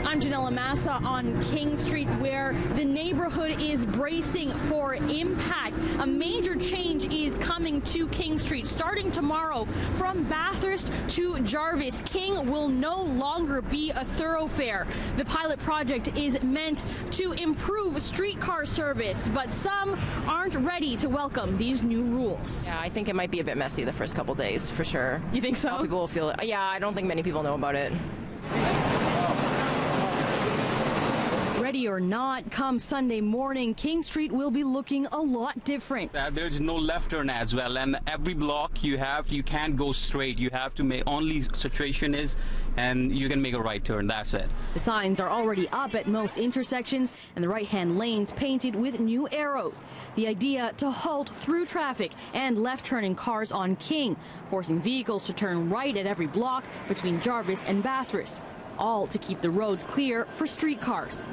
I'm Ginella Massa on King Street, where the neighborhood is bracing for impact. A major change is coming to King Street. Starting tomorrow, from Bathurst to Jarvis, King will no longer be a thoroughfare. The pilot project is meant to improve streetcar service, but some aren't ready to welcome these new rules. Yeah, I think it might be a bit messy the first couple days, for sure. You think so? People will feel it. Yeah, I don't think many people know about it. Ready or not, come Sunday morning, King Street will be looking a lot different. There's no left turn as well, and every block you can't go straight. You have to make, only situation is, and you can make a right turn, that's it. The signs are already up at most intersections, and the right-hand lanes painted with new arrows. The idea to halt through traffic and left-turning cars on King, forcing vehicles to turn right at every block between Jarvis and Bathurst, all to keep the roads clear for streetcars.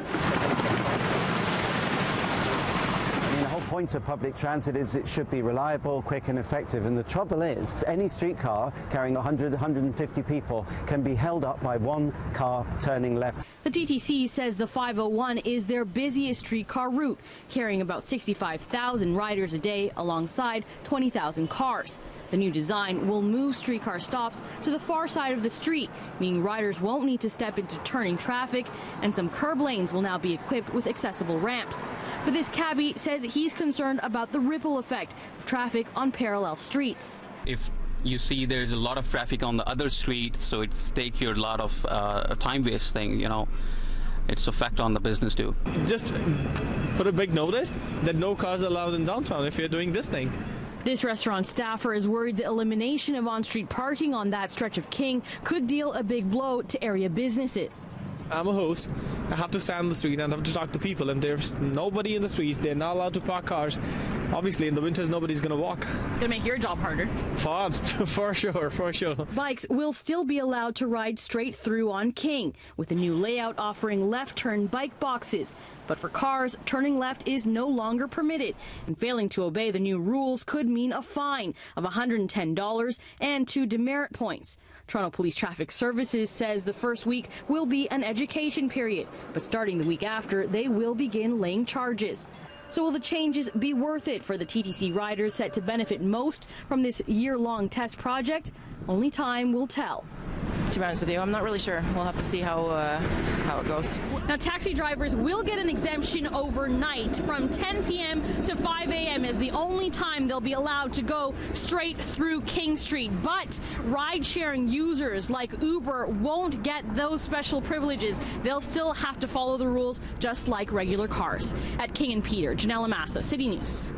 The whole point of public transit is it should be reliable, quick and effective, and the trouble is any streetcar carrying 100, 150 people can be held up by one car turning left. The TTC says the 501 is their busiest streetcar route, carrying about 65,000 riders a day alongside 20,000 cars. The new design will move streetcar stops to the far side of the street, meaning riders won't need to step into turning traffic, and some curb lanes will now be equipped with accessible ramps. But this cabbie says he's concerned about the ripple effect of traffic on parallel streets. If you see there's a lot of traffic on the other street, so it's take you a lot of time wasting, you know. Its effect on the business too. Just put a big notice that no cars are allowed in downtown if you're doing this thing. This restaurant staffer is worried the elimination of on-street parking on that stretch of King could deal a big blow to area businesses. I'm a host. I have to stand on the street and I have to talk to people, and there's nobody in the streets. They're not allowed to park cars. Obviously, in the winters, nobody's going to walk. It's going to make your job harder. For sure. Bikes will still be allowed to ride straight through on King, with a new layout offering left-turn bike boxes. But for cars, turning left is no longer permitted, and failing to obey the new rules could mean a fine of $110 and 2 demerit points. Toronto Police Traffic Services says the first week will be an education period, but starting the week after, they will begin laying charges. So will the changes be worth it for the TTC riders set to benefit most from this year-long test project? Only time will tell. To be honest with you, I'm not really sure. We'll have to see how it goes. Now, taxi drivers will get an exemption overnight from 10 p.m. to 5 a.m. is the only time they'll be allowed to go straight through King Street. But ride-sharing users like Uber won't get those special privileges. They'll still have to follow the rules just like regular cars. At King and Peter, Ginella Massa, City News.